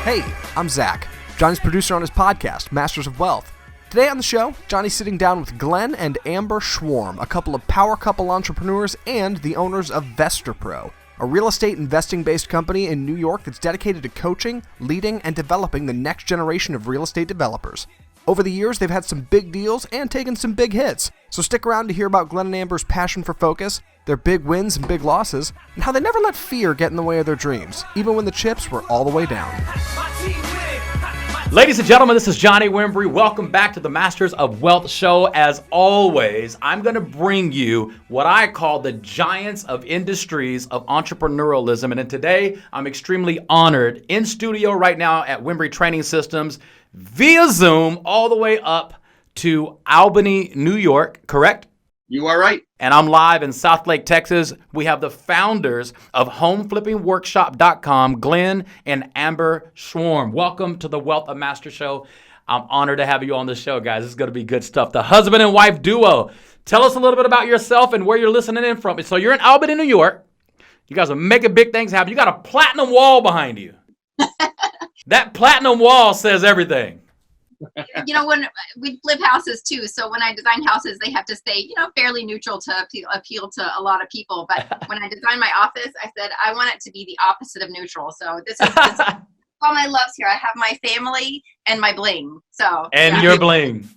Hey, I'm Zach, Johnny's producer on his podcast, Masters of Wealth. Today on the show, Johnny's sitting down with Glenn and Amber Schworm, a couple of power couple entrepreneurs and the owners of VestorPro, a real estate investing-based company in New York that's dedicated to coaching, leading, and developing the next generation of real estate developers. Over the years, they've had some big deals and taken some big hits. So stick around to hear about Glenn and Amber's passion for focus, their big wins and big losses, and how they never let fear get in the way of their dreams, even when the chips were all the way down. Ladies and gentlemen, this is Johnny Wimbrey. Welcome back to the Masters of Wealth show. As always, I'm going to bring you what I call the giants of industries of entrepreneurialism. And today, I'm extremely honored in studio right now at Wimbrey Training Systems via Zoom all the way up to Albany, New York, correct? You are right. And I'm live in Southlake, Texas. We have the founders of HomeFlippingWorkshop.com, Glenn and Amber Schworm. Welcome to the Wealth of Master show. I'm honored to have you on the show, guys. This is going to be good stuff. The husband and wife duo. Tell us a little bit about yourself and where you're listening in from. So you're in Albany, New York. You guys are making big things happen. You got a platinum wall behind you. That platinum wall says everything. You know, when we flip houses too, so when I design houses, they have to stay, fairly neutiral to appeal to a lot of people. But when I designed my office, I said I want it to be the opposite of neutral. So this is all my loves here. I have my family and my bling. So your bling.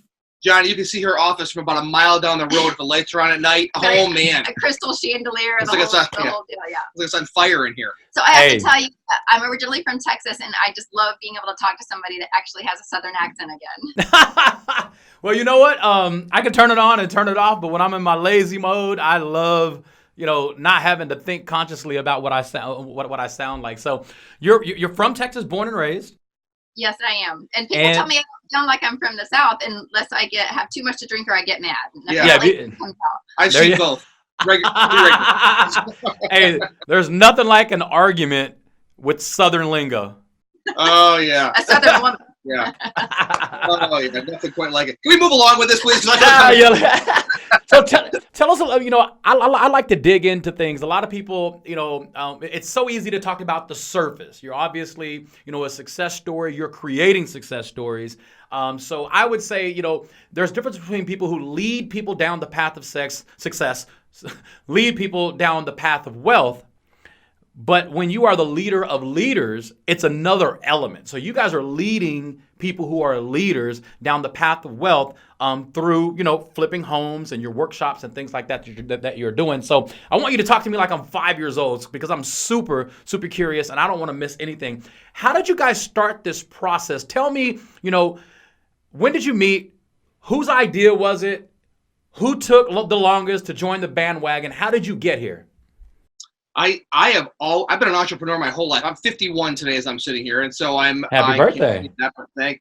Johnny, you can see her office from about a mile down the road if the lights are on at night. Oh, man. A crystal chandelier. It's like it's on fire in here. So I have to tell you, I'm originally from Texas, and I just love being able to talk to somebody that actually has a Southern accent again. Well, you know what? I can turn it on and turn it off, but when I'm in my lazy mode, I love, not having to think consciously about what I sound like. So you're from Texas, born and raised? Yes, I am. And people tell me I sound like I'm from the South unless I have too much to drink or I get mad. I've seen both. Hey, there's nothing like an argument with Southern lingo. Oh, yeah. A Southern woman. Yeah. Oh, yeah. Nothing quite like it. Can we move along with this, please? So tell us, I like to dig into things. A lot of people, it's so easy to talk about the surface. You're obviously, a success story. You're creating success stories. So I would say, there's a difference between people who lead people down the path of success, lead people down the path of wealth. But when you are the leader of leaders, it's another element. So you guys are leading people who are leaders down the path of wealth through, flipping homes and your workshops and things like that that you're doing. So I want you to talk to me like I'm 5 years old because I'm super, super curious and I don't want to miss anything. How did you guys start this process? Tell me, when did you meet? Whose idea was it? Who took the longest to join the bandwagon? How did you get here? I've been an entrepreneur my whole life. I'm 51 today as I'm sitting here, and so Happy birthday.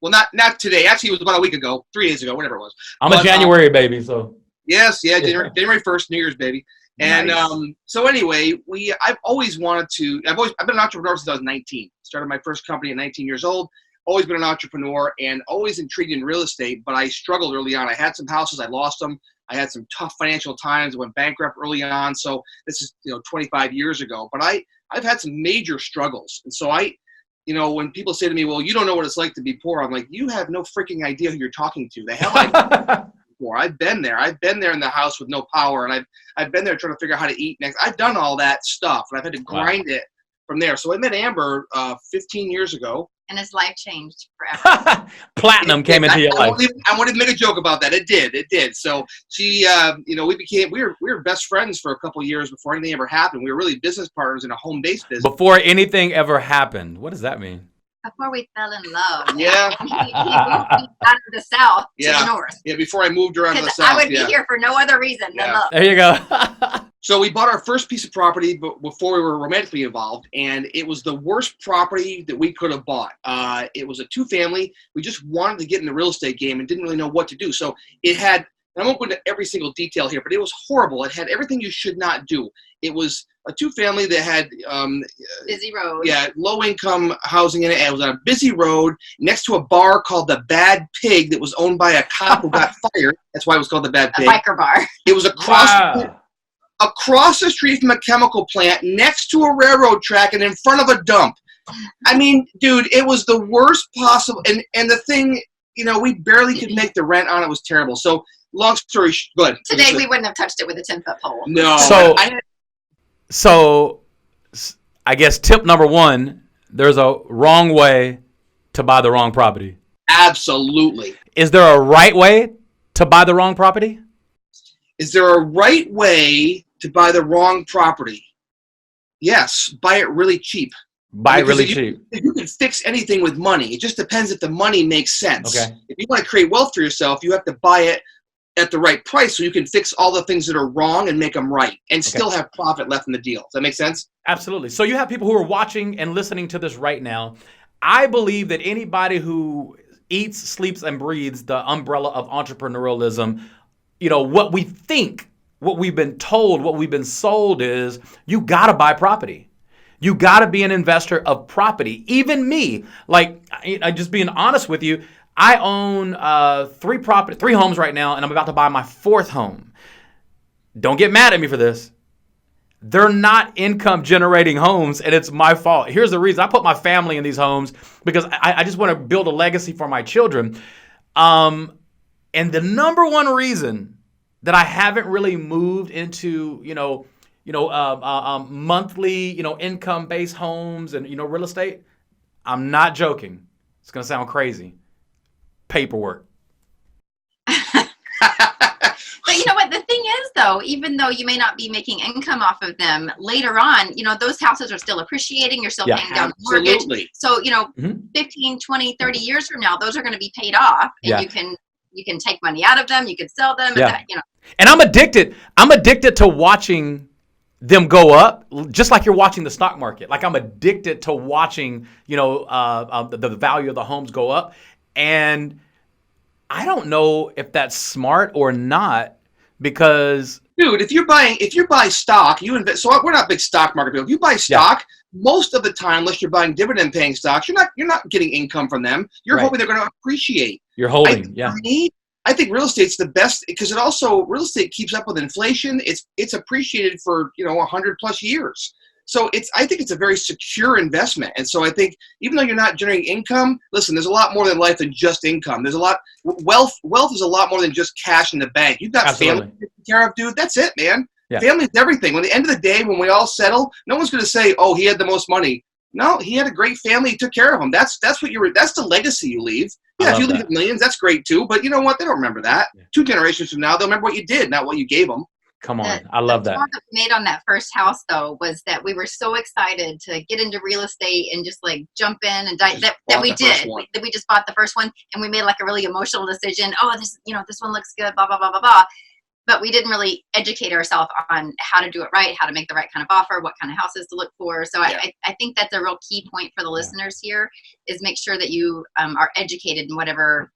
Well, not today. Actually, it was about a week ago, 3 days ago, whatever it was. I'm a January baby, so. Yes, yeah, January 1st, New Year's baby. And nice. So anyway, I've been an entrepreneur since I was 19. Started my first company at 19 years old. Always been an entrepreneur and always intrigued in real estate, but I struggled early on. I had some houses, I lost them. I had some tough financial times. I went bankrupt early on. So this is 25 years ago. But I've had some major struggles. And so when people say to me, well, you don't know what it's like to be poor, I'm like, you have no freaking idea who you're talking to. The hell I've been there. I've been there in the house with no power. And I've been there trying to figure out how to eat next. I've done all that stuff. And I've had to grind it from there. So I met Amber 15 years ago. And his life changed forever. Platinum came into your life. I wanted to make a joke about that. It did. So she, we were best friends for a couple of years before anything ever happened. We were really business partners in a home-based business. Before anything ever happened. What does that mean? Before we fell in love. Yeah. He moved me out of the South to the North. Yeah, before I moved her out of the South. I would be here for no other reason than love. There you go. So we bought our first piece of property before we were romantically involved, and it was the worst property that we could have bought. It was a two-family. We just wanted to get in the real estate game and didn't really know what to do. So it had, and I won't go into every single detail here, but it was horrible. It had everything you should not do. It was a two-family that had busy road. Yeah, low-income housing in it. And it was on a busy road next to a bar called the Bad Pig that was owned by a cop who got fired. That's why it was called the Bad Pig. A biker bar. It was across the street from a chemical plant, next to a railroad track, and in front of a dump. I mean, dude, it was the worst possible. And the thing, we barely could make the rent on it. Was terrible. So long story good. Today we wouldn't have touched it with a 10-foot pole. No. So I guess tip number one, there's a wrong way to buy the wrong property. Absolutely. Is there a right way to buy the wrong property? Is there a right way to buy the wrong property? Yes. Buy it really cheap. Buy it really cheap. You can fix anything with money. It just depends if the money makes sense. Okay. If you want to create wealth for yourself, you have to buy it at the right price so you can fix all the things that are wrong and make them right and still have profit left in the deal. Does that make sense? Absolutely. So you have people who are watching and listening to this right now. I believe that anybody who eats, sleeps, and breathes the umbrella of entrepreneurialism, what we think, what we've been told, what we've been sold is you got to buy property. You got to be an investor of property. Even me, just being honest with you, I own 3 homes right now, and I'm about to buy my 4th home. Don't get mad at me for this. They're not income generating homes, and it's my fault. Here's the reason. I put my family in these homes because I just want to build a legacy for my children. And the number one reason that I haven't really moved into, monthly, income-based homes and, real estate, I'm not joking. It's going to sound crazy. Paperwork. But you know what? The thing is, though, even though you may not be making income off of them, later on, those houses are still appreciating. You're still paying down the mortgage. Absolutely. So, 15, 20, 30 years from now, those are going to be paid off. And you can take money out of them. You can sell them. Yeah. And And I'm addicted to watching them go up, just like you're watching the stock market. Like I'm addicted to watching, the value of the homes go up. And I don't know if that's smart or not, because dude, if you buy stock, you invest. So we're not big stock market people. If you buy stock, most of the time, unless you're buying dividend paying stocks, you're not getting income from them. You're hoping they're going to appreciate. You're holding. For me, I think real estate's the best because real estate keeps up with inflation. It's appreciated for 100 plus years. So I think it's a very secure investment. And so I think even though you're not generating income, listen, there's a lot more than life than just income. There's a lot wealth is a lot more than just cash in the bank. You've got family to take care of, dude. That's it, man. Yeah. Family's everything. When the end of the day, when we all settle, no one's going to say, "Oh, he had the most money." No, he had a great family. He took care of them. That's that's the legacy you leave. Yeah, if you leave millions, that's great too. But you know what? They don't remember that. Yeah. 2 generations from now, they'll remember what you did, not what you gave them. Come on. I love that. The talk that we made on that first house, though, was that we were so excited to get into real estate and just jump in and that we did. We just bought the first one and we made a really emotional decision. Oh, this one looks good, blah, blah, blah, blah, blah. But we didn't really educate ourselves on how to do it right, how to make the right kind of offer, what kind of houses to look for. So I think that's a real key point for the listeners here is make sure that you are educated in whatever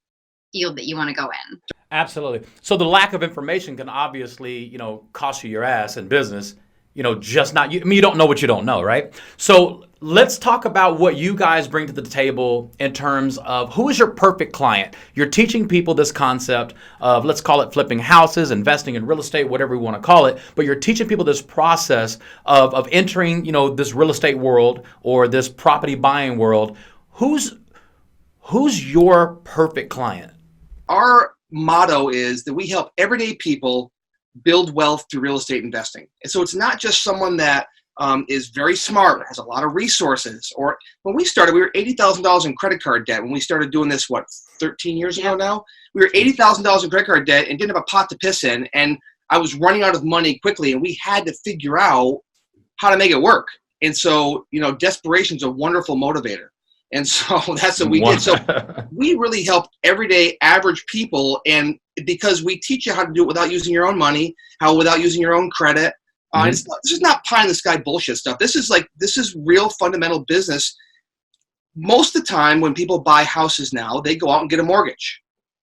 field that you want to go in. Absolutely. So the lack of information can obviously, cost you your ass in business, you don't know what you don't know, right? So let's talk about what you guys bring to the table in terms of who is your perfect client. You're teaching people this concept of, let's call it flipping houses, investing in real estate, whatever we want to call it, but you're teaching people this process of entering, this real estate world or this property buying world. Who's your perfect client? Our motto is that we help everyday people build wealth through real estate investing. And so it's not just someone that is very smart, has a lot of resources. Or when we started, we were $80,000 in credit card debt. When we started doing this, 13 years ago now? We were $80,000 in credit card debt and didn't have a pot to piss in. And I was running out of money quickly, and we had to figure out how to make it work. And so, desperation's a wonderful motivator. And so that's what we did. So we really help everyday average people. And because we teach you how to do it without using your own money, without using your own credit. This is not pie in the sky bullshit stuff. This is real fundamental business. Most of the time when people buy houses now, they go out and get a mortgage.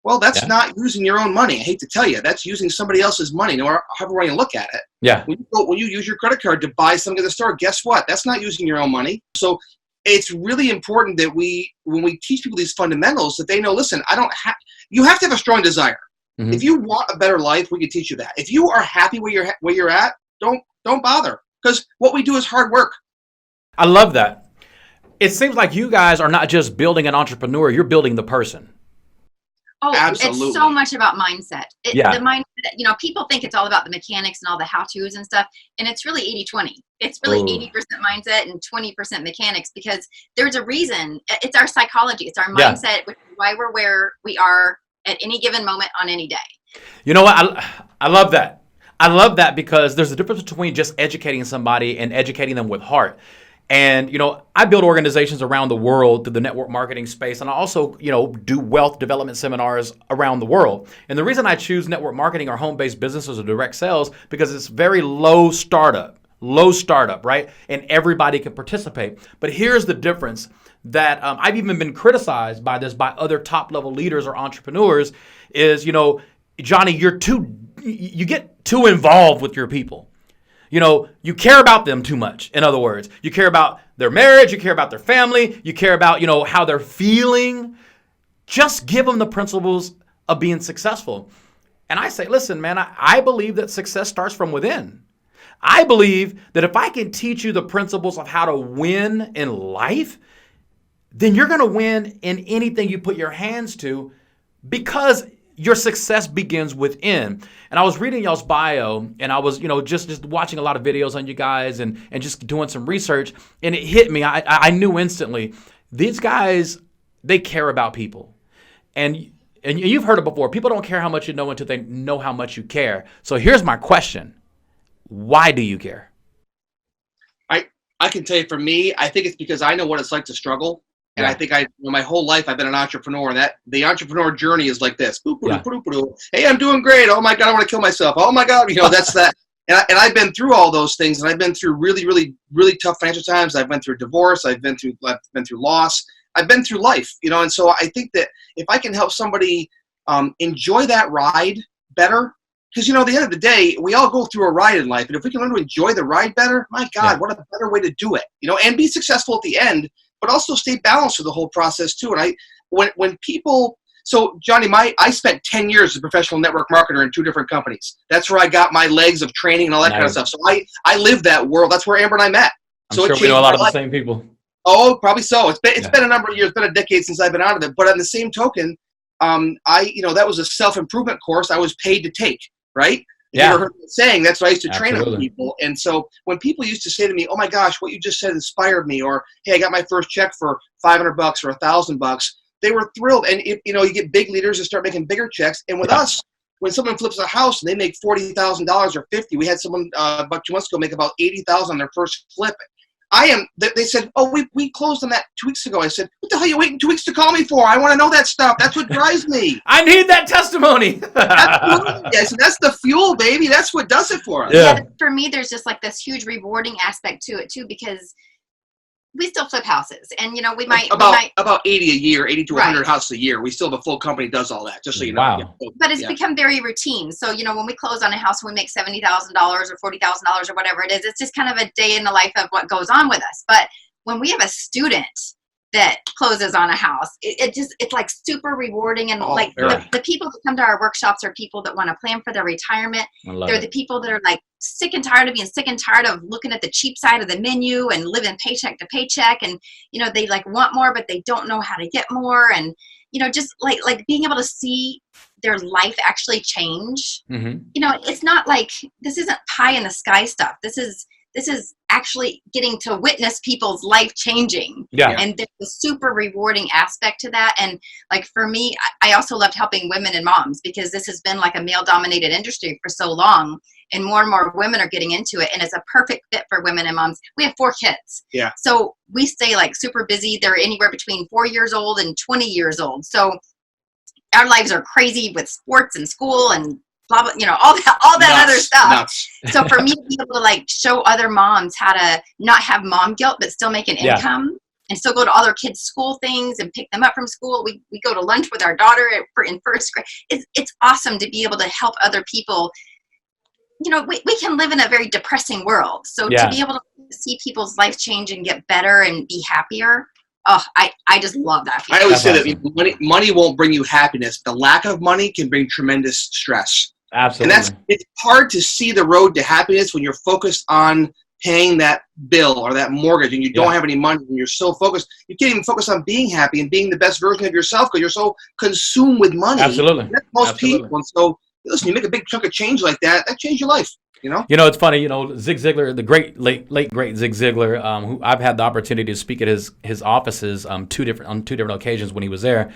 Well, that's not using your own money. I hate to tell you, that's using somebody else's money, or however way you look at it. Yeah. When you use your credit card to buy something at the store, guess what? That's not using your own money. So it's really important that when we teach people these fundamentals, that they know, listen, you have to have a strong desire. Mm-hmm. If you want a better life, we can teach you that. If you are happy where you're at, don't bother, because what we do is hard work. I love that. it seems like you guys are not just building an entrepreneur, you're building the person. Oh, Absolutely. it's so much about mindset. The mindset, people think it's all about the mechanics and all the how-tos and stuff, and it's really 80-20. It's really 80% mindset and 20% mechanics, because there's a reason. It's our psychology. It's our mindset, which is why we're where we are at any given moment on any day. You know what? I love that. I love that, because there's a difference between just educating somebody and educating them with heart. And, I build organizations around the world through the network marketing space. And I also, do wealth development seminars around the world. And the reason I choose network marketing or home-based businesses or direct sales, because it's very low startup, right? And everybody can participate. But here's the difference that I've even been criticized by this by other top-level leaders or entrepreneurs is, Johnny, you get too involved with your people. You care about them too much. In other words, you care about their marriage, you care about their family, you care about, how they're feeling. Just give them the principles of being successful. And I say, listen, man, I believe that success starts from within. I believe that if I can teach you the principles of how to win in life, then you're going to win in anything you put your hands to, because your success begins within. And I was reading y'all's bio, and I was, just watching a lot of videos on you guys and just doing some research, and it hit me. I knew instantly, these guys, they care about people. And you've heard it before. People don't care how much you know until they know how much you care. So here's my question. Why do you care? I can tell you, for me, I think it's because I know what it's like to struggle. And I think my whole life I've been an entrepreneur, and that the entrepreneur journey is like this. Hey, I'm doing great. Oh my God, I want to kill myself. Oh my God, that's that. And I've been through all those things, and I've been through really, really, really tough financial times. I've been through divorce. I've been through loss. I've been through life, and so I think that if I can help somebody enjoy that ride better, because at the end of the day, we all go through a ride in life, and if we can learn to enjoy the ride better, my God, what a better way to do it, and be successful at the end, but also stay balanced through the whole process too. And when people, so Johnny, I spent 10 years as a professional network marketer in 2 different companies. That's where I got my legs of training and all that kind of stuff. So I lived that world. That's where Amber and I met. I'm sure we know a lot of the same people. Oh, probably so. It's been a number of years, been a decade since I've been out of it. But on the same token, that was a self-improvement course I was paid to take, right? You ever heard me saying that's what I used to train other people. And so when people used to say to me, oh my gosh, what you just said inspired me, or hey, I got my first check for $500 or $1,000, they were thrilled. And you get big leaders that start making bigger checks. And with us, when someone flips a house and they make $40,000 or $50,000, we had someone about 2 months ago make about $80,000 on their first flip. They said, oh, we closed on that 2 weeks ago. I said, what the hell are you waiting 2 weeks to call me for? I want to know that stuff. That's what drives me. I need that testimony. Yes, that's the fuel, baby. That's what does it for us. Yeah, for me, there's just like this huge rewarding aspect to it too, because we still flip houses, and we might about 80 a year, 80 to 100 houses a year. We still have a full company that does all that, just so you know. Wow. But it's become very routine. So when we close on a house and we make $70,000 or $40,000 or whatever it is, it's just kind of a day in the life of what goes on with us. But when we have a student that closes on a house, it's like super rewarding. And the people that come to our workshops are people that want to plan for their retirement. They're the people that are like sick and tired of being sick and tired of looking at the cheap side of the menu and living paycheck to paycheck. And, they like want more, but they don't know how to get more. And, just like being able to see their life actually change. Mm-hmm. It's not like, this isn't pie in the sky stuff. This is actually getting to witness people's life changing. Yeah. And there's a super rewarding aspect to that. And like for me, I also loved helping women and moms, because this has been like a male dominated industry for so long, and more women are getting into it. And it's a perfect fit for women and moms. We have 4 kids. Yeah. So we stay like super busy. They're anywhere between 4 years old and 20 years old. So our lives are crazy with sports and school and blah, blah, all that other stuff. So for me to be able to like show other moms how to not have mom guilt, but still make an income and still go to all their kids' school things and pick them up from school. We go to lunch with our daughter in first grade. It's awesome to be able to help other people. We can live in a very depressing world. So to be able to see people's life change and get better and be happier, I just love that feeling. I always say that money won't bring you happiness. The lack of money can bring tremendous stress. Absolutely. And it's hard to see the road to happiness when you're focused on paying that bill or that mortgage and you don't have any money and you're so focused, you can't even focus on being happy and being the best version of yourself because you're so consumed with money. Absolutely. That's most people. And so, listen, you make a big chunk of change like that changed your life. It's funny. Zig Ziglar, the late great Zig Ziglar, who I've had the opportunity to speak at his offices on two different occasions when he was there.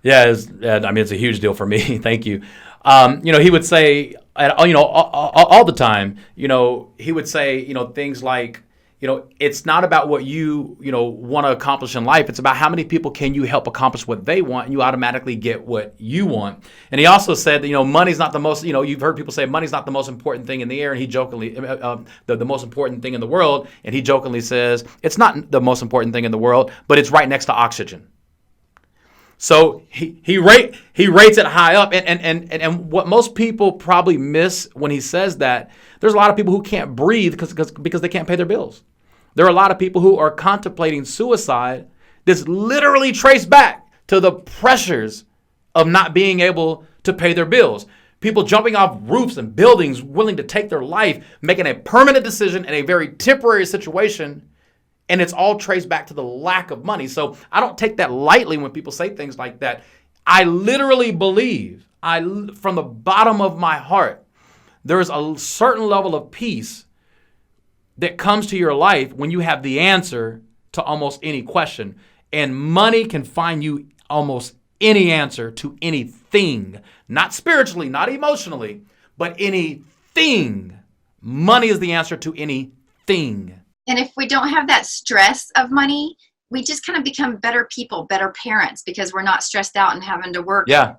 It's a huge deal for me. Thank you. He would say, all the time. He would say, things like, it's not about what you want to accomplish in life. It's about how many people can you help accomplish what they want, and you automatically get what you want. And he also said that, money's not the most, you've heard people say money's not the most important thing in the air, and he jokingly, the most important thing in the world, and he jokingly says, it's not the most important thing in the world, but it's right next to oxygen. So he rates it high up, and what most people probably miss when he says that, there's a lot of people who can't breathe because they can't pay their bills. There are a lot of people who are contemplating suicide that's literally traced back to the pressures of not being able to pay their bills. People jumping off roofs and buildings, willing to take their life, making a permanent decision in a very temporary situation. And it's all traced back to the lack of money. So I don't take that lightly when people say things like that. I literally believe, from the bottom of my heart, there is a certain level of peace that comes to your life when you have the answer to almost any question. And money can find you almost any answer to anything. Not spiritually, not emotionally, but anything. Money is the answer to anything. And if we don't have that stress of money, we just kind of become better people, better parents, because we're not stressed out and having to work 10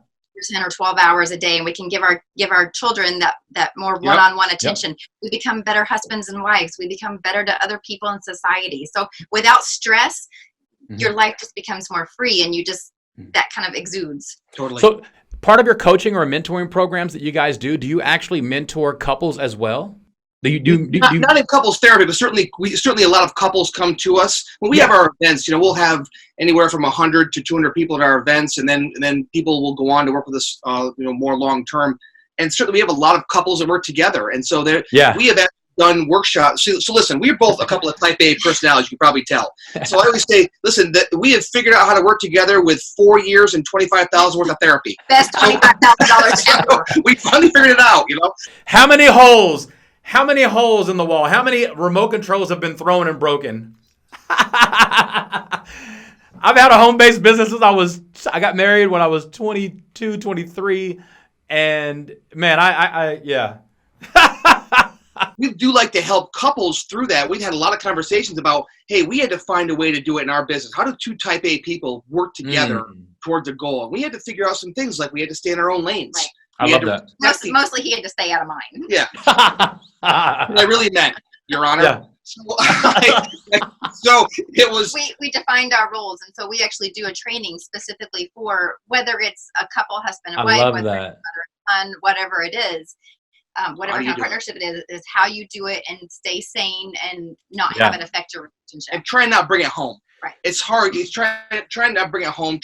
or 12 hours a day, and we can give our children that more one-on-one attention. We become better husbands and wives. We become better to other people in society. So without stress, your life just becomes more free, and you just, that kind of exudes. Totally. So part of your coaching or mentoring programs that you guys do you actually mentor couples as well? Not in couples therapy, but certainly a lot of couples come to us when we have our events. We'll have anywhere from 100 to 200 people at our events, and then people will go on to work with us, more long term. And certainly we have a lot of couples that work together, and so we have done workshops. So listen, we're both a couple of type A personalities, you can probably tell. So I always say, listen, that we have figured out how to work together with 4 years and $25,000 worth of therapy. Best $25,000 ever. We finally figured it out. How many holes in the wall? How many remote controls have been thrown and broken? I've had a home-based business since I got married when I was 22, 23. And man, yeah. We do like to help couples through that. We've had a lot of conversations about, hey, we had to find a way to do it in our business. How do two type A people work together towards a goal? And we had to figure out some things, like we had to stay in our own lanes. Right. I love that. Mostly he had to stay out of mine. Yeah. I really meant, Your Honor. Yeah. So it was. We defined our roles, and so we actually do a training specifically for whether it's a couple, husband and wife, whether it's a son, whatever it is, whatever kind of partnership it is how you do it and stay sane and not have it affect your relationship. And try and not bring it home. Right. It's hard. It's trying not bring it home.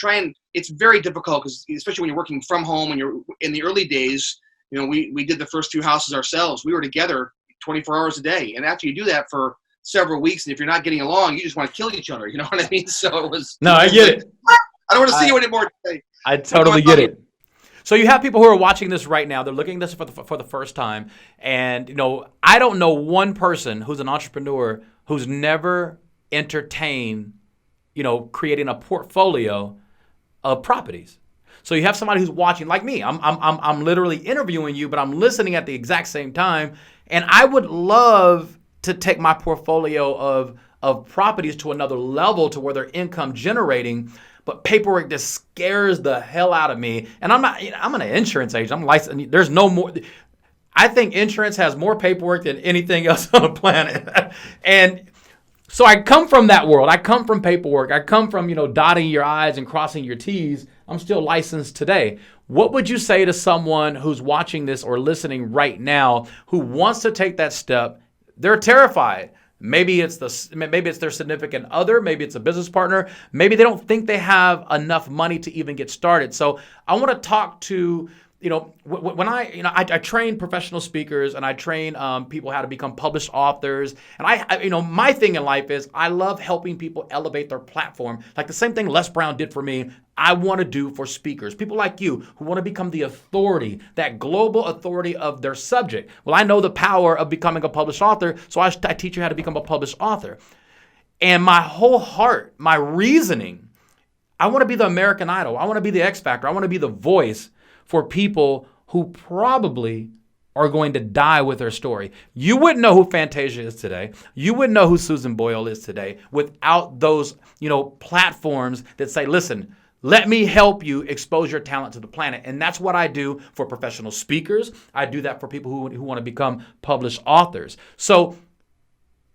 It's very difficult, because especially when you're working from home, when you're in the early days, we did the first few houses ourselves. We were together 24 hours a day. And after you do that for several weeks, and if you're not getting along, you just want to kill each other. You know what I mean? So it was. No, I get it. I don't want to see you anymore today. I totally get it. So you have people who are watching this right now. They're looking at this for the first time. And, I don't know one person who's an entrepreneur who's never entertained, creating a portfolio of properties. So you have somebody who's watching, like me. I'm literally interviewing you, but I'm listening at the exact same time. And I would love to take my portfolio of properties to another level, to where they're income generating. But paperwork just scares the hell out of me. And I'm an insurance agent. I'm licensed. There's no more. I think insurance has more paperwork than anything else on the planet. And so I come from that world. I come from paperwork. I come from, dotting your I's and crossing your T's. I'm still licensed today. What would you say to someone who's watching this or listening right now who wants to take that step? They're terrified. Maybe it's their significant other. Maybe it's a business partner. Maybe they don't think they have enough money to even get started. So I want to talk to when I train professional speakers and I train people how to become published authors. And my thing in life is I love helping people elevate their platform. Like the same thing Les Brown did for me, I want to do for speakers, people like you who want to become the authority, that global authority of their subject. Well, I know the power of becoming a published author, so I teach you how to become a published author. And my whole heart, my reasoning, I want to be the American Idol. I want to be the X Factor. I want to be the voice for people who probably are going to die with their story. You wouldn't know who Fantasia is today. You wouldn't know who Susan Boyle is today without those, platforms that say, listen, let me help you expose your talent to the planet. And that's what I do for professional speakers. I do that for people who want to become published authors. So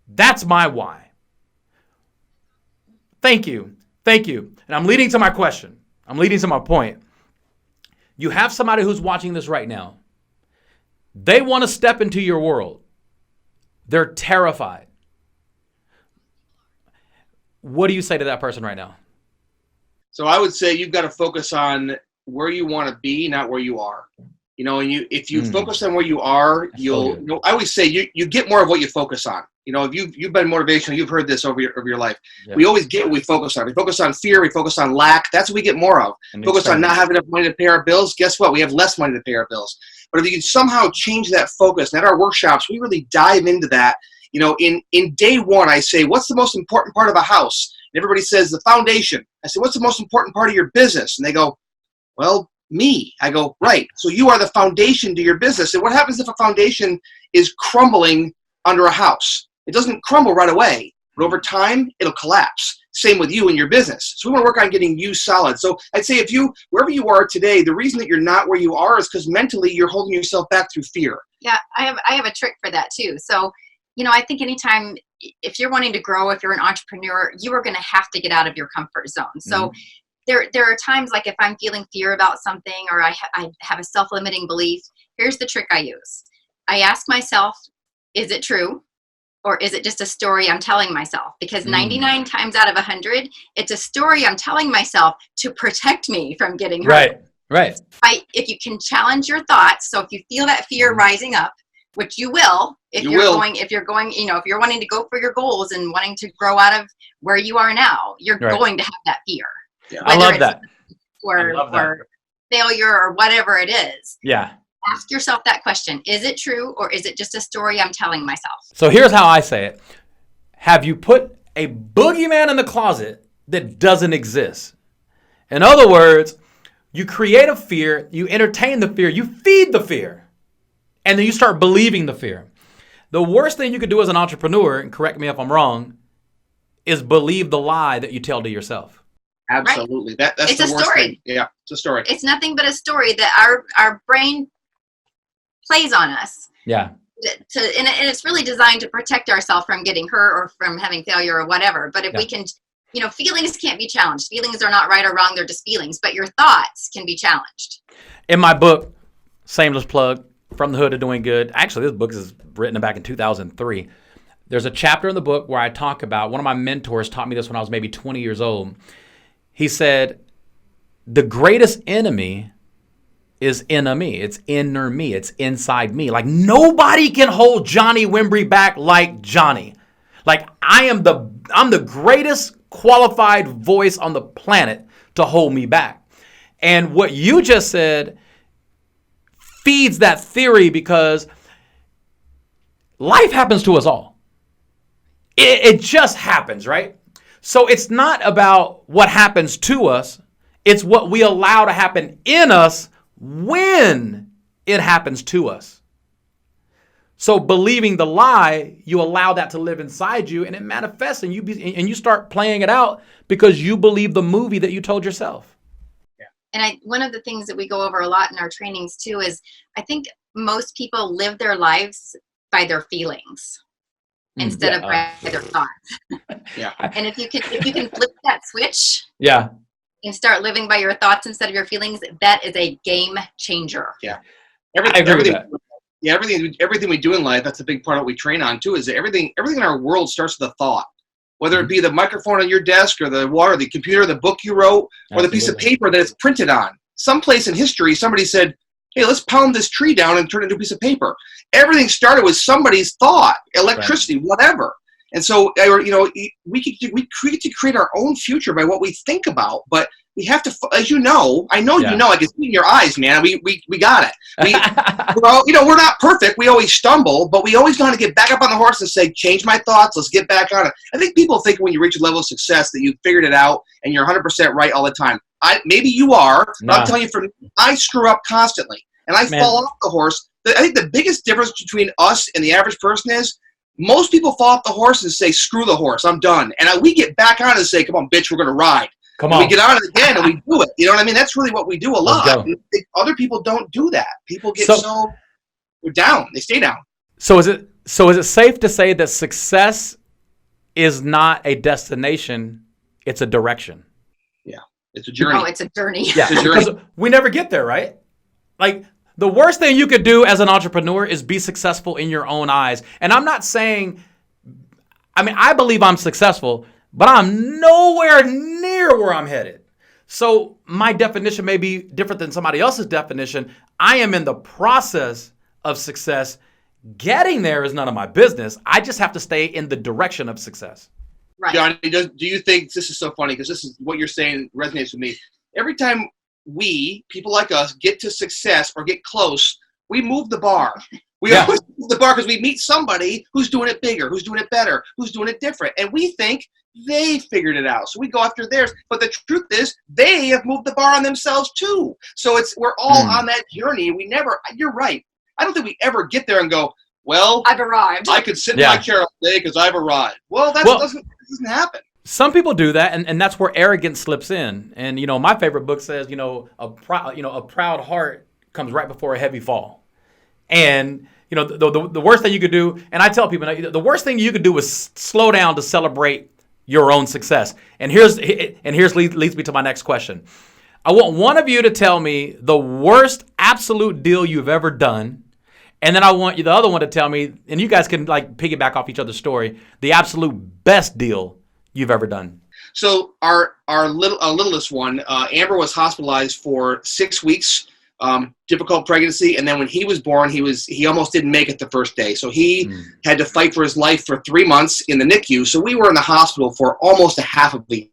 that's my why. Thank you. And I'm leading to my question. I'm leading to my point. You have somebody who's watching this right now. They want to step into your world. They're terrified. What do you say to that person right now? So I would say you've got to focus on where you want to be, not where you are. And if you focus on where you are, I always say you get more of what you focus on. If you've been motivational, you've heard this over your life. Yeah. We always get what we focus on. We focus on fear. We focus on lack. That's what we get more of. Focus on not having enough money to pay our bills. Guess what? We have less money to pay our bills. But if you can somehow change that focus, and at our workshops, we really dive into that. In day one, I say, what's the most important part of a house? And everybody says the foundation. I say, what's the most important part of your business? And they go, well, me. I go, right. So you are the foundation to your business. And what happens if a foundation is crumbling under a house? It doesn't crumble right away, but over time, it'll collapse. Same with you and your business. So we want to work on getting you solid. So I'd say wherever you are today, the reason that you're not where you are is because mentally you're holding yourself back through fear. Yeah, I have a trick for that too. So, I think anytime, if you're wanting to grow, if you're an entrepreneur, you are going to have to get out of your comfort zone. So there are times like if I'm feeling fear about something or I have a self-limiting belief, here's the trick I use. I ask myself, is it true? Or is it just a story I'm telling myself? Because 99 times out of 100, it's a story I'm telling myself to protect me from getting hurt. Right. If you can challenge your thoughts, so if you feel that fear rising up, which you will, if you're wanting to go for your goals and wanting to grow out of where you are now, you're going to have that fear. Yeah. I love that. Or failure or whatever it is. Yeah. Ask yourself that question. Is it true or is it just a story I'm telling myself? So here's how I say it. Have you put a boogeyman in the closet that doesn't exist? In other words, you create a fear, you entertain the fear, you feed the fear, and then you start believing the fear. The worst thing you could do as an entrepreneur, and correct me if I'm wrong, is believe the lie that you tell to yourself. Absolutely. Right? That's it's the worst story. thing. Yeah, it's a story. It's nothing but a story that our brain plays on us. Yeah. And it's really designed to protect ourselves from getting hurt or from having failure or whatever. But if we can, feelings can't be challenged. Feelings are not right or wrong. They're just feelings. But your thoughts can be challenged. In my book, shameless plug, From the Hood to Doing Good. Actually, this book is written back in 2003. There's a chapter in the book where I talk about, one of my mentors taught me this when I was maybe 20 years old. He said, the greatest enemy is enemy. It's inner me. It's inside me. Like nobody can hold Johnny Wimbrey back like Johnny. Like I'm the greatest qualified voice on the planet to hold me back. And what you just said feeds that theory because life happens to us all. It just happens, right? So it's not about what happens to us. It's what we allow to happen in us when it happens to us. So believing the lie, you allow that to live inside you and it manifests and you start playing it out because you believe the movie that you told yourself. Yeah. And one of the things that we go over a lot in our trainings too is I think most people live their lives by their feelings instead of by their thoughts. Yeah. And if you can flip that switch. Yeah. And start living by your thoughts instead of your feelings, that is a game changer. Yeah. I agree with that. Yeah, everything we do in life, that's a big part of what we train on too, is that everything in our world starts with a thought. Whether it be the microphone on your desk or the water, the computer, the book you wrote, or the piece of paper that it's printed on. Someplace in history, somebody said, hey, let's pound this tree down and turn it into a piece of paper. Everything started with somebody's thought, electricity, whatever. And so, we get to create our own future by what we think about, but we have to, as you know, I can see in your eyes, man. We got it. We're not perfect. We always stumble, but we always want to get back up on the horse and say, change my thoughts. Let's get back on it. I think people think when you reach a level of success that you figured it out and you're 100% right all the time. Maybe you are, but I'm telling you, I screw up constantly and I fall off the horse. I think the biggest difference between us and the average person is most people fall off the horse and say, screw the horse, I'm done. And we get back on it and say, come on, bitch, we're going to ride. Come on. We get on it again and we do it. You know what I mean? That's really what we do a lot. Other people don't do that. People get they're down. They stay down. So is it safe to say that success is not a destination, it's a direction? Yeah. It's a journey. Oh, it's a journey. Yeah. It's a journey. Because we never get there, right? Like, the worst thing you could do as an entrepreneur is be successful in your own eyes. And I'm not saying, I believe I'm successful, but I'm nowhere near where I'm headed. So my definition may be different than somebody else's definition. I am in the process of success. Getting there is none of my business. I just have to stay in the direction of success. Right. Johnny, do you think, this is so funny because this is what you're saying resonates with me. Every time people like us, get to success or get close, we move the bar. We always move the bar because we meet somebody who's doing it bigger, who's doing it better, who's doing it different. And we think they figured it out. So we go after theirs. But the truth is, they have moved the bar on themselves too. So we're all on that journey. You're right. I don't think we ever get there and go, well, I've arrived. I could sit in my chair all day because I've arrived. Well, that doesn't happen. Some people do that, and that's where arrogance slips in. And my favorite book says, a proud heart comes right before a heavy fall. And the worst thing you could do, and I tell people, the worst thing you could do is slow down to celebrate your own success. And here's leads me to my next question. I want one of you to tell me the worst absolute deal you've ever done, and then I want the other one to tell me, and you guys can piggyback off each other's story, the absolute best deal you've ever done. So our littlest one, Amber, was hospitalized for 6 weeks, difficult pregnancy, and then when he was born, he almost didn't make it the first day. So he had to fight for his life for 3 months in the NICU. So we were in the hospital for almost a half of the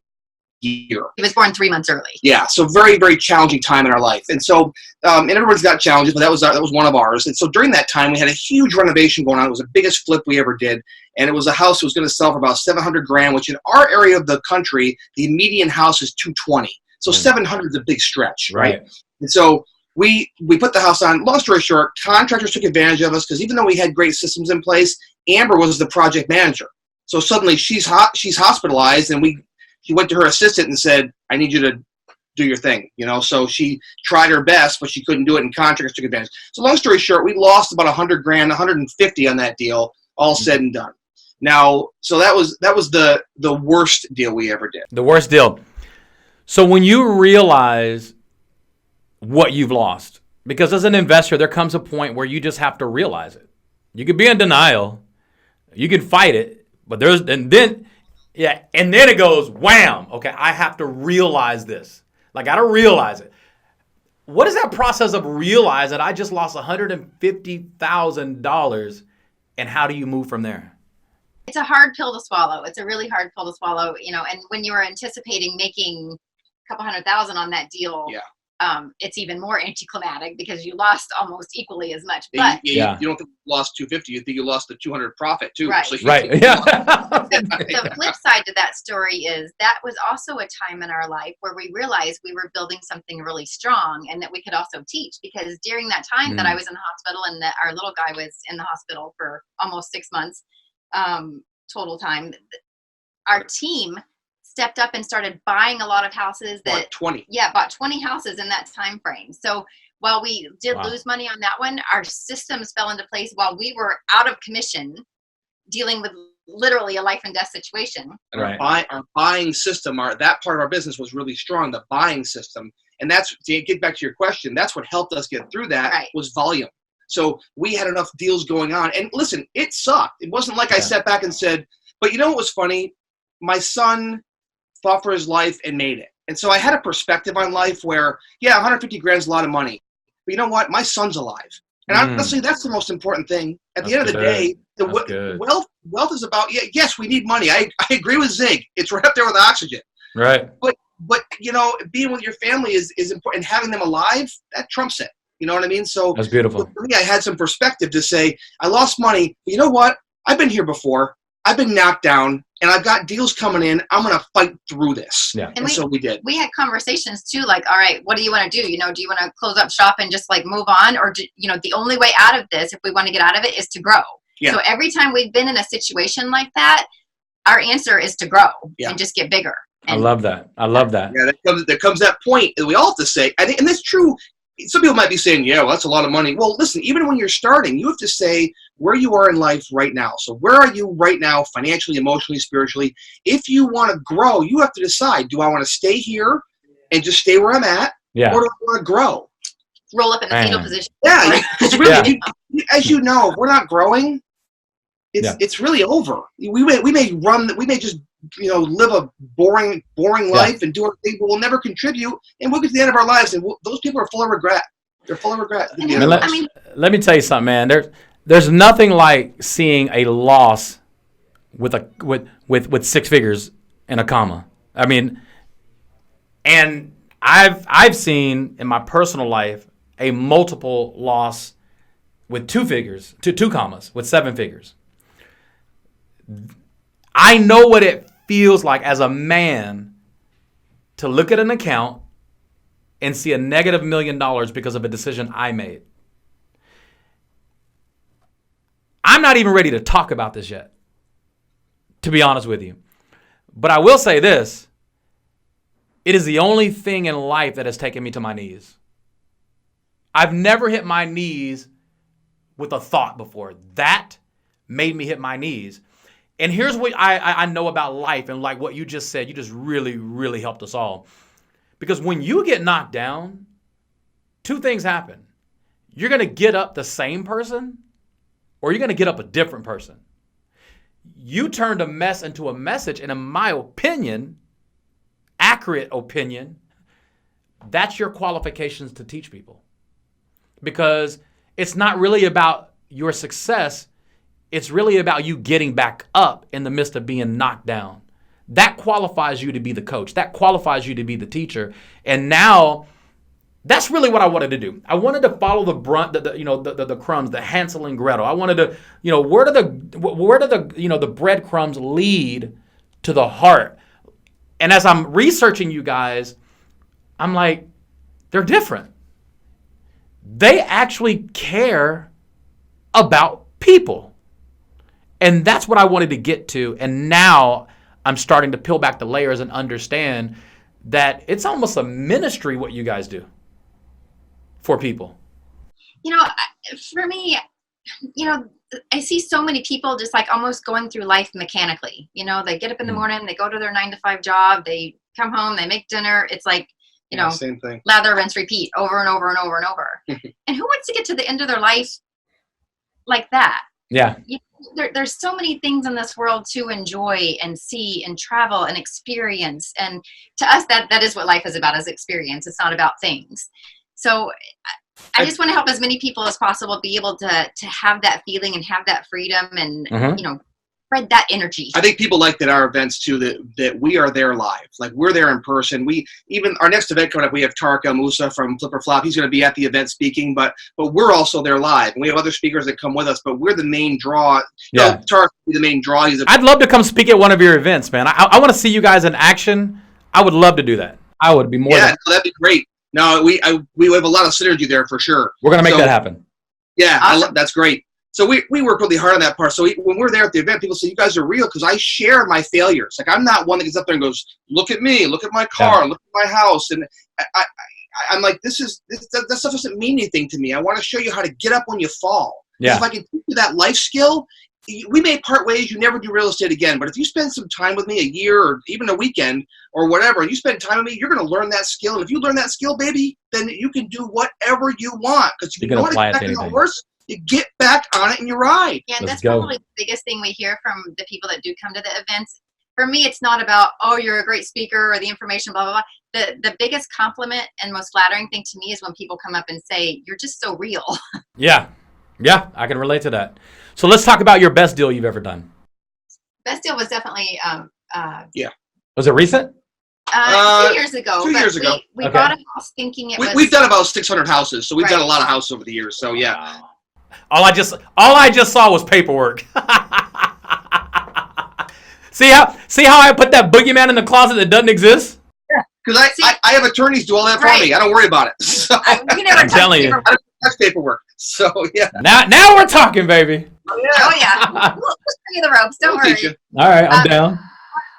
year. He was born 3 months early. Yeah, so very, very challenging time in our life. And so, and everyone's got challenges, but that was one of ours. And so during that time, we had a huge renovation going on. It was the biggest flip we ever did. And it was a house that was going to sell for about $700,000, which in our area of the country, the median house is $220,000. So 700 is a big stretch, right? And so we put the house on. Long story short, contractors took advantage of us because even though we had great systems in place, Amber was the project manager. So suddenly she's hospitalized, and he went to her assistant and said, I need you to do your thing, So she tried her best, but she couldn't do it, and contractors took advantage. So long story short, we lost about $100,000, $150,000 on that deal, all said and done. Now, so that was the worst deal we ever did. The worst deal. So when you realize what you've lost, because as an investor, there comes a point where you just have to realize it. You could be in denial, you could fight it, but and then it goes wham. Okay, I have to realize this. I got to realize it. What is that process of realizing that I just lost $150,000, and how do you move from there? It's a hard pill to swallow. It's a really hard pill to swallow, and when you were anticipating making a couple $100,000 on that deal, it's even more anticlimactic because you lost almost equally as much. But you don't think you lost $250, you think you lost the $200 profit too. Right. So The flip side to that story is that was also a time in our life where we realized we were building something really strong and that we could also teach, because during that time that I was in the hospital and that our little guy was in the hospital for almost 6 months, total time, our team stepped up and started buying a lot of houses. Bought 20 houses in that time frame. So while we did lose money on that one, our systems fell into place while we were out of commission dealing with literally a life and death situation. And our buying system, that part of our business was really strong, the buying system. And that's, to get back to your question, that's what helped us get through that was volume. So we had enough deals going on. And listen, it sucked. It wasn't like I sat back and said, but you know what was funny? My son fought for his life and made it. And so I had a perspective on life where, $150,000 is a lot of money. but you know what? My son's alive. And honestly, that's the most important thing. At the end of the day, wealth is about, yes, we need money. I agree with Zig. It's right up there with oxygen. Right. But you know, being with your family is important, and having them alive, that trumps it. You know what I mean? So that's beautiful. For me, I had some perspective to say, I lost money, but you know what? I've been here before. I've been knocked down, and I've got deals coming in. I'm going to fight through this. Yeah. And so we did. We had conversations too, like, all right, what do you want to do? You know, do you want to close up shop and just like move on? Or, you know, the only way out of this, if we want to get out of it, is to grow. Yeah. So every time we've been in a situation like that, our answer is to grow and just get bigger. And I love that. I love that. Yeah, there comes that point that we all have to say, I think, and that's true. Some people might be saying, yeah, well, that's a lot of money. Well, listen, even when you're starting, you have to say where you are in life right now. So where are you right now, financially, emotionally, spiritually? If you want to grow, you have to decide, do I want to stay here and just stay where I'm at? Yeah. Or do I want to grow? Roll up in the fetal position. Yeah, because really, as you know, if we're not growing, it's really over. We may just live a boring life and do our thing, but we'll never contribute, and we'll get to the end of our lives, and those people are full of regret. They're full of regret. Let me tell you something, man. There's nothing like seeing a loss with 6 figures and a comma. I mean, and I've seen in my personal life a multiple loss with 2 figures, two commas, with 7 figures. I know what it feels like as a man to look at an account and see a negative $1 million because of a decision I made. I'm not even ready to talk about this yet, to be honest with you. But I will say this. It is the only thing in life that has taken me to my knees. I've never hit my knees with a thought before. That made me hit my knees. And here's what I know about life, and like what you just said, you just really, really helped us all. Because when you get knocked down, 2 things happen. You're going to get up the same person, or you're going to get up a different person. You turned a mess into a message, and in my opinion, accurate opinion, that's your qualifications to teach people. Because it's not really about your success. It's really about you getting back up in the midst of being knocked down. That qualifies you to be the coach. That qualifies you to be the teacher. And now, that's really what I wanted to do. I wanted to follow the crumbs, the Hansel and Gretel. I wanted to, where do the breadcrumbs lead to the heart? And as I'm researching you guys, I'm like, they're different. They actually care about people. And that's what I wanted to get to. And now I'm starting to peel back the layers and understand that it's almost a ministry what you guys do for people. For me, I see so many people just like almost going through life mechanically. They get up in the morning, they go to their 9-to-5 job, they come home, they make dinner. It's like, same thing. Lather, rinse, repeat over and over and over and over. And who wants to get to the end of their life like that? Yeah. There's so many things in this world to enjoy and see and travel and experience. And to us, that is what life is about, is experience. It's not about things. So I just want to help as many people as possible be able to have that feeling and have that freedom and, spread that energy. I think people like that our events too, that we are there live. Like we're there in person. Our next event coming up, we have Tarek El Moussa from Flipper Flop. He's going to be at the event speaking, but we're also there live. And we have other speakers that come with us, but we're the main draw. Yeah. Tarek will be the main draw. I'd love to come speak at one of your events, man. I want to see you guys in action. I would love to do that. I would be more than... that'd be great. No, we have a lot of synergy there for sure. We're going to make that happen. Yeah, awesome. That's great. So we work really hard on that part. So when we're there at the event, people say, you guys are real, because I share my failures. Like I'm not one that gets up there and goes, look at me, look at my car, look at my house. And I'm like, that stuff doesn't mean anything to me. I want to show you how to get up when you fall. Yeah. If I can teach you that life skill, we may part ways, you never do real estate again. But if you spend some time with me, a year or even a weekend or whatever, and you spend time with me, you're going to learn that skill. And if you learn that skill, baby, then you can do whatever you want. Because if you know how to get back on the horse, you get back on it and you ride. Yeah, and that's probably the biggest thing we hear from the people that do come to the events. For me, it's not about, oh, you're a great speaker or the information, blah, blah, blah. the biggest compliment and most flattering thing to me is when people come up and say, "You're just so real." Yeah. Yeah, I can relate to that. So let's talk about your best deal you've ever done. Best deal was definitely Was it recent? 2 years ago. 2 years ago. We Okay. bought a house thinking it was. We've done about 600 houses, so we've done Right. a lot of houses over the years. So yeah. Wow. All I just saw was paperwork. See how I put that boogeyman in the closet that doesn't exist? Because I have attorneys do all that for me. I don't worry about it. So, We never I'm telling you. that's paperwork. So yeah. Now we're talking, baby. Oh yeah. We'll show you the ropes. Don't We'll worry. teach you. All right, I'm down.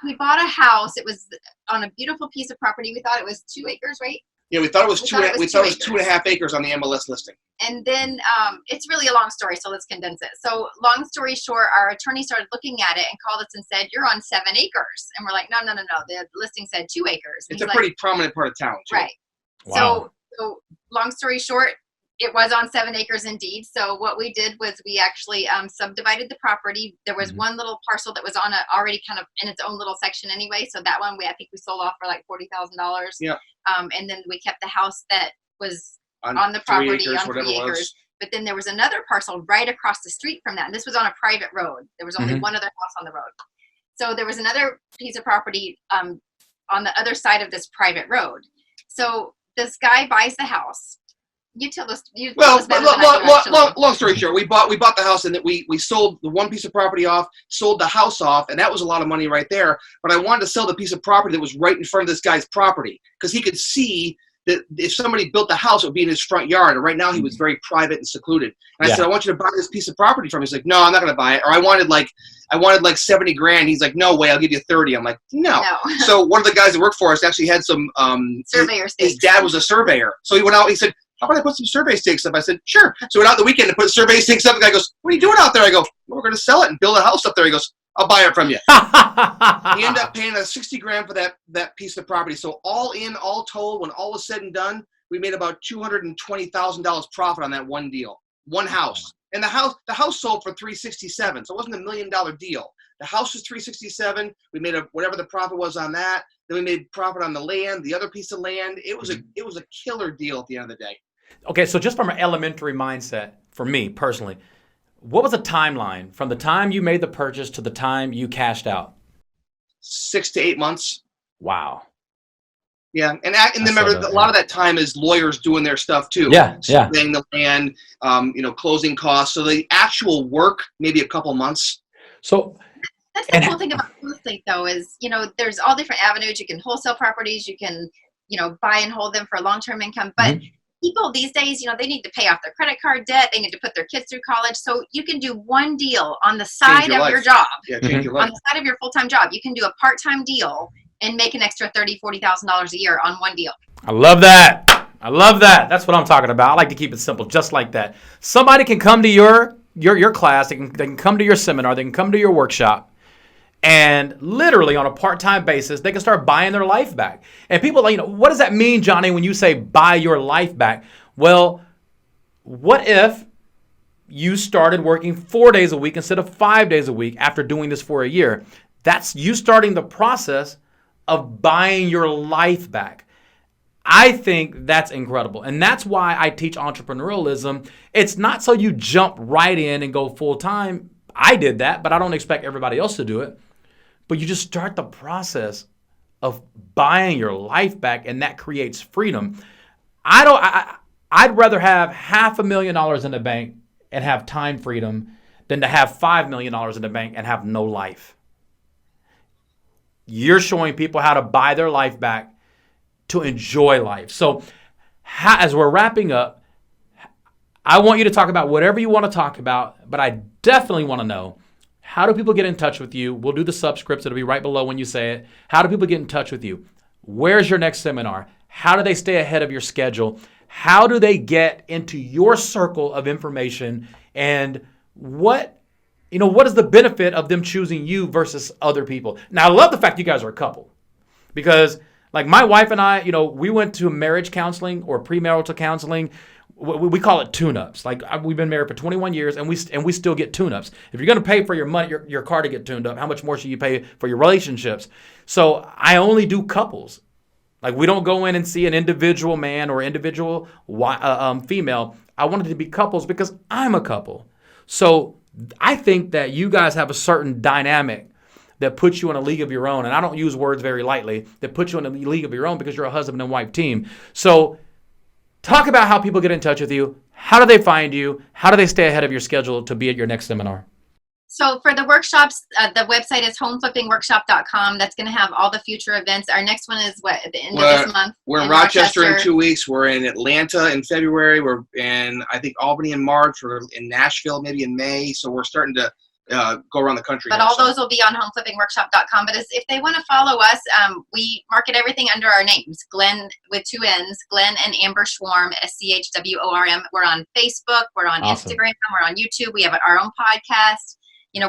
We bought a house. It was on a beautiful piece of property. We thought it was 2 acres, right? Yeah, we thought it was We two. thought it was We thought it was 2 2.5 acres on the MLS listing. And then it's really a long story, so let's condense it. So long story short, our attorney started looking at it and called us and said, "You're on 7 acres." And we're like, no. The listing said 2 acres. And It's a he's pretty prominent part of town, too. right. Wow. So long story short, it was on 7 acres indeed. So what we did was we actually subdivided the property. There was Mhm. one little parcel that was on already kind of in its own little section anyway. So that one I think we sold off for like $40,000. Yeah. And then we kept the house that was on the 3 property acres, on whatever 3 it was. acres. But then there was another parcel right across the street from that. And this was on a private road. There was only Mhm. one other house on the road. So there was another piece of property on the other side of this private road. So this guy buys the house. You tell us. You tell Well, us better than I do, actually. long story short, we bought the house and we sold the one piece of property off, sold the house off, and that was a lot of money right there. But I wanted to sell the piece of property that was right in front of this guy's property because he could see that if somebody built the house, it would be in his front yard. And right now he was very private and secluded. And I said, I want you to buy this piece of property from me. He's like, no, I'm not going to buy it. Or I wanted like 70 grand. He's like, no way, I'll give you 30. I'm like, no. So one of the guys that worked for us actually had some surveyor stakes. his dad was a surveyor. So he went out, he said, how about I put some survey stakes up? I said, sure. So we went out the weekend to put survey stakes up. The guy goes, what are you doing out there? I go, well, we're going to sell it and build a house up there. He goes, I'll buy it from you. He ended up paying us 60 grand for that piece of property. So all in, all told, when all was said and done, we made about $220,000 profit on that one deal, one house. And the house sold for $367. So it wasn't $1 million deal. The house was $367. We made whatever the profit was on that. Then we made profit on the land, the other piece of land. It was a killer deal at the end of the day. Okay, so just from an elementary mindset, for me personally, what was the timeline from the time you made the purchase to the time you cashed out? 6 to 8 months. Wow. Yeah, and then remember, a lot of that time is lawyers doing their stuff too. Yeah. Surveying the land, closing costs. So the actual work, maybe a couple months. So That's the cool thing about real estate, though, is, there's all different avenues. You can wholesale properties. You can, buy and hold them for long-term income. But people these days, they need to pay off their credit card debt. They need to put their kids through college. So you can do one deal on the side of your job. Yeah, change your life. On the side of your full-time job. You can do a part-time deal and make an extra $30,000, $40,000 a year on one deal. I love that. That's what I'm talking about. I like to keep it simple, just like that. Somebody can come to your class. They can come to your seminar. They can come to your workshop. And literally on a part-time basis, they can start buying their life back. And people are like, what does that mean, Johnny, when you say buy your life back? Well, what if you started working 4 days a week instead of 5 days a week after doing this for a year? That's you starting the process of buying your life back. I think that's incredible. And that's why I teach entrepreneurialism. It's not so you jump right in and go full time. I did that, but I don't expect everybody else to do it. But you just start the process of buying your life back, and that creates freedom. I'd rather have $500,000 in the bank and have time freedom than to have $5 million in the bank and have no life. You're showing people how to buy their life back to enjoy life. So as we're wrapping up, I want you to talk about whatever you want to talk about, but I definitely want to know, how do people get in touch with you? We'll do the subscripts. It'll be right below when you say it. How do people get in touch with you? Where's your next seminar? How do they stay ahead of your schedule? How do they get into your circle of information? And what is the benefit of them choosing you versus other people? Now, I love the fact you guys are a couple, because like my wife and I, we went to marriage counseling or premarital counseling. We call it tune-ups. Like we've been married for 21 years and we still get tune-ups. If you're going to pay for your money, your car to get tuned up, how much more should you pay for your relationships? So I only do couples. Like, we don't go in and see an individual man or individual female. I wanted to be couples because I'm a couple. So I think that you guys have a certain dynamic that puts you in a league of your own. And I don't use words very lightly, that puts you in a league of your own because you're a husband and wife team. So talk about how people get in touch with you. How do they find you? How do they stay ahead of your schedule to be at your next seminar? So for the workshops, the website is homeflippingworkshop.com. That's going to have all the future events. Our next one is at the end of this month. We're in Rochester in 2 weeks. We're in Atlanta in February. We're in, I think, Albany in March. We're in Nashville maybe in May. So we're starting to go around the country. But all those will be on homeflippingworkshop.com. But if they want to follow us, we market everything under our names. Glenn with 2 N's, Glenn and Amber Schworm, SCHWORM. We're on Facebook. We're on Instagram. We're on YouTube. We have our own podcast.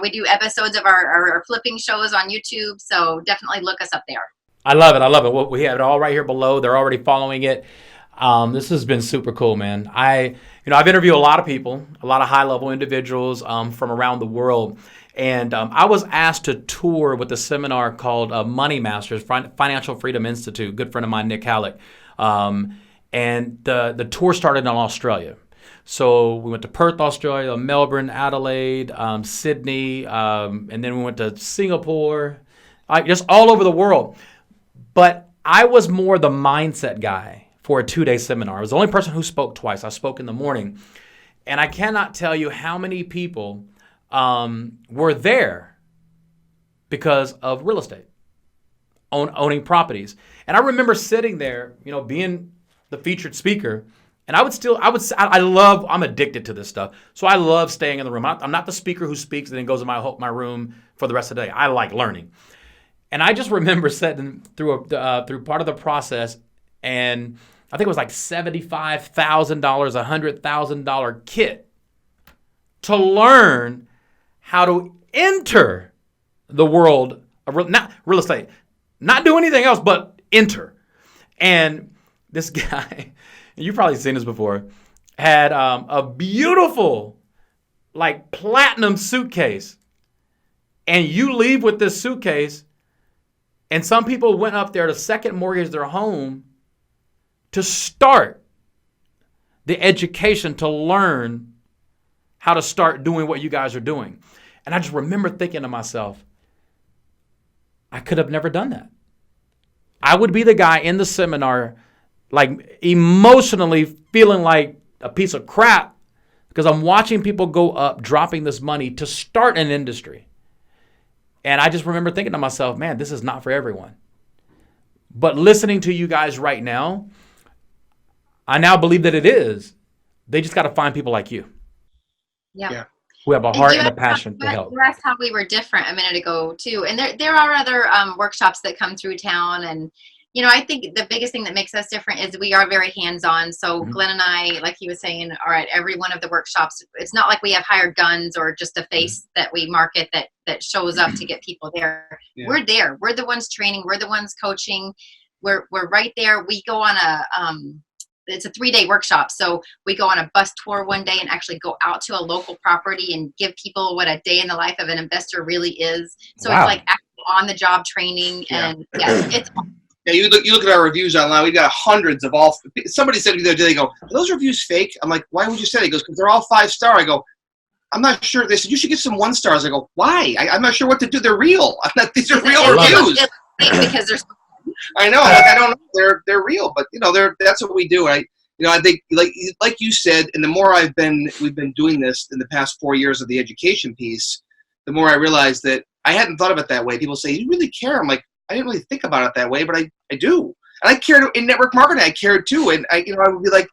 We do episodes of our flipping shows on YouTube, so definitely look us up there. I love it. Well, we have it all right here below. They're already following it. This has been super cool, man. I've interviewed a lot of people, a lot of high-level individuals from around the world, and I was asked to tour with a seminar called Money Masters, Financial Freedom Institute, good friend of mine, Nick Halleck, and the tour started in Australia. So we went to Perth, Australia, Melbourne, Adelaide, Sydney, and then we went to Singapore, just all over the world. But I was more the mindset guy for a 2-day seminar. I was the only person who spoke twice. I spoke in the morning. And I cannot tell you how many people were there because of real estate, owning properties. And I remember sitting there, being the featured speaker. And I'm addicted to this stuff. So I love staying in the room. I'm not the speaker who speaks and then goes in my room for the rest of the day. I like learning. And I just remember sitting through part of the process, and I think it was like $75,000, $100,000 kit to learn how to enter the world of not real estate, not do anything else, but enter. And this guy, you've probably seen this before, had a beautiful, like, platinum suitcase. And you leave with this suitcase, and some people went up there to second mortgage their home to start the education to learn how to start doing what you guys are doing. And I just remember thinking to myself, I could have never done that. I would be the guy in the seminar, like, emotionally feeling like a piece of crap because I'm watching people go up dropping this money to start an industry. And I just remember thinking to myself, man, this is not for everyone. But listening to you guys right now, I now believe that it is. They just got to find people like you. Yeah. Who have a heart and a passion to help. You asked how we were different a minute ago, too. And there are other workshops that come through town. And, I think the biggest thing that makes us different is we are very hands-on. So Glenn and I, like he was saying, are at every one of the workshops. It's not like we have hired guns or just a face that we market that shows up to get people there. Yeah. We're there. We're the ones training. We're the ones coaching. We're right there. We go on it's a 3-day workshop. So we go on a bus tour one day and actually go out to a local property and give people what a day in the life of an investor really is. So It's like actual on-the-job training. And it's Yeah, you look at our reviews online. We've got hundreds of all. Somebody said to me the other day, they go, "Are those reviews fake?" I'm like, "Why would you say that?" He goes, "Because they're all 5-star." I go, "I'm not sure." They said, "You should get some 1-stars." I go, "Why? I'm not sure what to do. They're real. These are real reviews." Because there's. I know. I don't know. They're real, but that's what we do. I think like you said, and the more we've been doing this in the past 4 years of the education piece, the more I realized that I hadn't thought of it that way. People say, "You really care?" I'm like, I didn't really think about it that way, but I do. And I cared in network marketing. I cared too. And I would be like,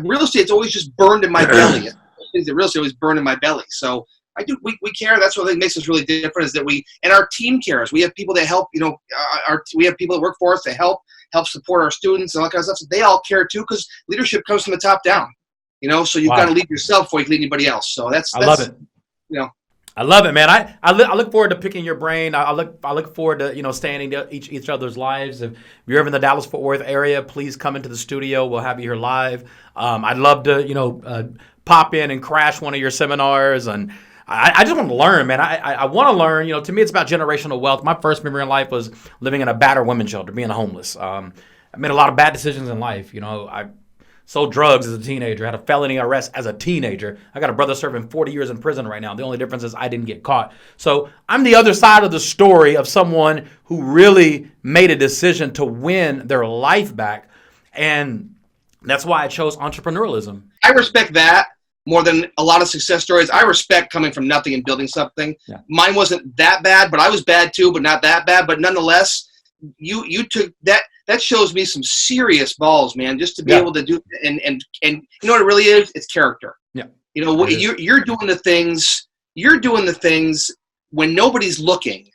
real estate's always just burned in my belly. Things that real estate always burned in my belly. So I do. We care. That's what makes us really different is that and our team cares. We have people that help. We have people that work for us that help support our students and all that kind of stuff. So they all care too because leadership comes from the top down. So you've got to lead yourself before you can lead anybody else. So that's I love it. I love it, man. I look forward to picking your brain. I look forward to staying in each other's lives. If you're ever in the Dallas-Fort Worth area, please come into the studio. We'll have you here live. I'd love to pop in and crash one of your seminars, and I just want to learn, man. I want to learn. To me, it's about generational wealth. My first memory in life was living in a battered women's shelter, being homeless. I made a lot of bad decisions in life. I sold drugs as a teenager, had a felony arrest as a teenager. I got a brother serving 40 years in prison right now. The only difference is I didn't get caught. So I'm the other side of the story of someone who really made a decision to win their life back. And that's why I chose entrepreneurialism. I respect that more than a lot of success stories. I respect coming from nothing and building something. Yeah. Mine wasn't that bad, but I was bad too, but not that bad. But nonetheless, you took that. That shows me some serious balls, man, just to be able to do, and you know what it really is? It's character. Yeah. You're doing the things when nobody's looking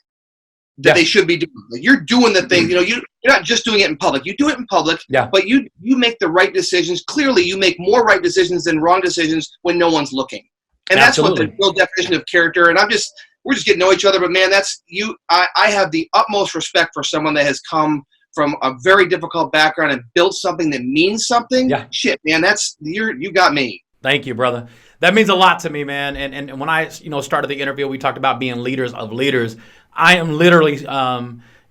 that they should be doing. Like, you're doing the things, you're not just doing it in public. You do it in public, but you make the right decisions. Clearly, you make more right decisions than wrong decisions when no one's looking. And Absolutely. That's what the real definition of character. And we're just getting to know each other, but man, that's you. I have the utmost respect for someone that has come from a very difficult background and built something that means something. Yeah. Shit, man, you got me. Thank you, brother. That means a lot to me, man. And when I, started the interview, we talked about being leaders of leaders. I am literally,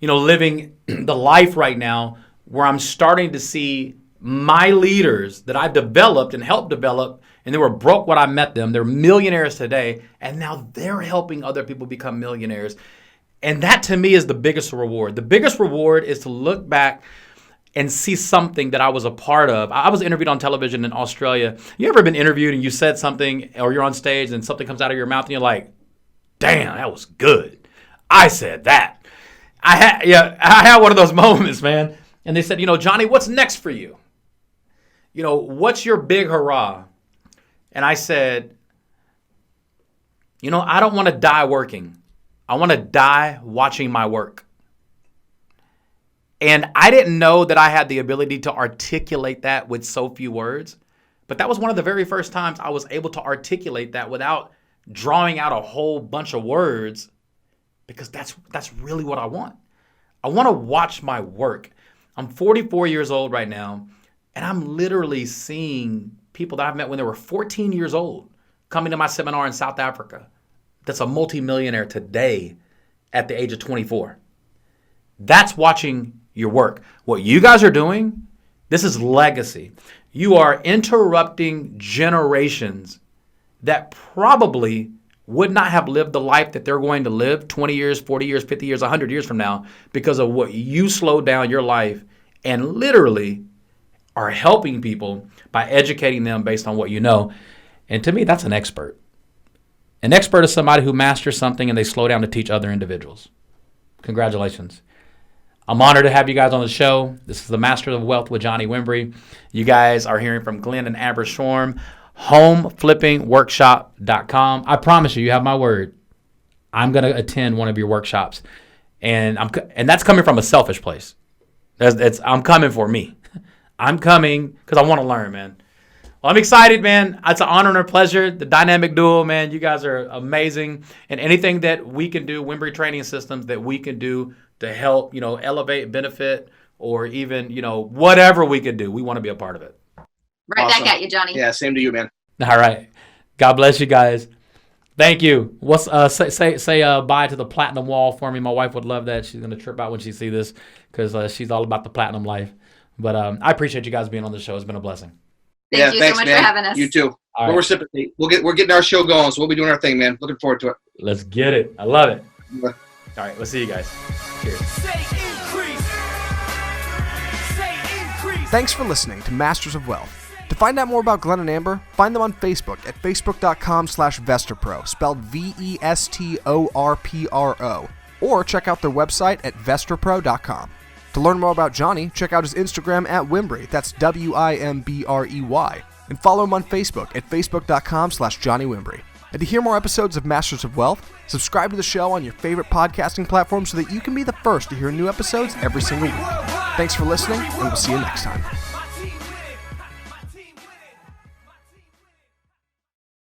living the life right now where I'm starting to see my leaders that I developed and helped develop, and they were broke when I met them. They're millionaires today, and now they're helping other people become millionaires. And that to me is the biggest reward. The biggest reward is to look back and see something that I was a part of. I was interviewed on television in Australia. You ever been interviewed and you said something, or you're on stage and something comes out of your mouth and you're like, damn, that was good. I said that. I had one of those moments, man. And they said, Johnny, what's next for you? What's your big hurrah? And I said, I don't want to die working. I want to die watching my work. And I didn't know that I had the ability to articulate that with so few words. But that was one of the very first times I was able to articulate that without drawing out a whole bunch of words, because that's really what I want. I want to watch my work. I'm 44 years old right now, and I'm literally seeing people that I've met when they were 14 years old coming to my seminar in South Africa that's a multimillionaire today at the age of 24. That's watching your work. What you guys are doing, this is legacy. You are interrupting generations that probably would not have lived the life that they're going to live 20 years, 40 years, 50 years, 100 years from now because of what you slowed down your life and literally are helping people by educating them based on what you know. And to me, that's an expert. An expert is somebody who masters something and they slow down to teach other individuals. Congratulations. I'm honored to have you guys on the show. This is the Masters of Wealth with Johnny Wimbrey. You guys are hearing from Glenn and Amber Schworm, homeflippingworkshop.com. I promise you have my word. I'm going to attend one of your workshops. And that's coming from a selfish place. I'm coming for me. I'm coming because I want to learn, man. Well, I'm excited, man. It's an honor and a pleasure. The dynamic duo, man, you guys are amazing. And anything that we can do, Wimbrey Training Systems, that we can do to help, elevate, benefit, or even, whatever we could do, we want to be a part of it. Right awesome. Back at you, Johnny. Yeah, same to you, man. All right. God bless you guys. Thank you. Say bye to the platinum wall for me. My wife would love that. She's going to trip out when she sees this because she's all about the platinum life. But I appreciate you guys being on the show. It's been a blessing. Thank you so much for having us. You too. We'll reciprocate. We're getting our show going, so we'll be doing our thing, man. Looking forward to it. Let's get it. I love it. Yeah. All right, we'll see you guys. Cheers. Thanks for listening to Masters of Wealth. To find out more about Glenn and Amber, find them on Facebook at facebook.com/VestorPro, spelled VESTORPRO, or check out their website at vestorpro.com. To learn more about Johnny, check out his Instagram at Wimbrey, that's WIMBREY, and follow him on Facebook at facebook.com/Johnny Wimbrey. And to hear more episodes of Masters of Wealth, subscribe to the show on your favorite podcasting platform so that you can be the first to hear new episodes every single week. Thanks for listening, and we'll see you next time.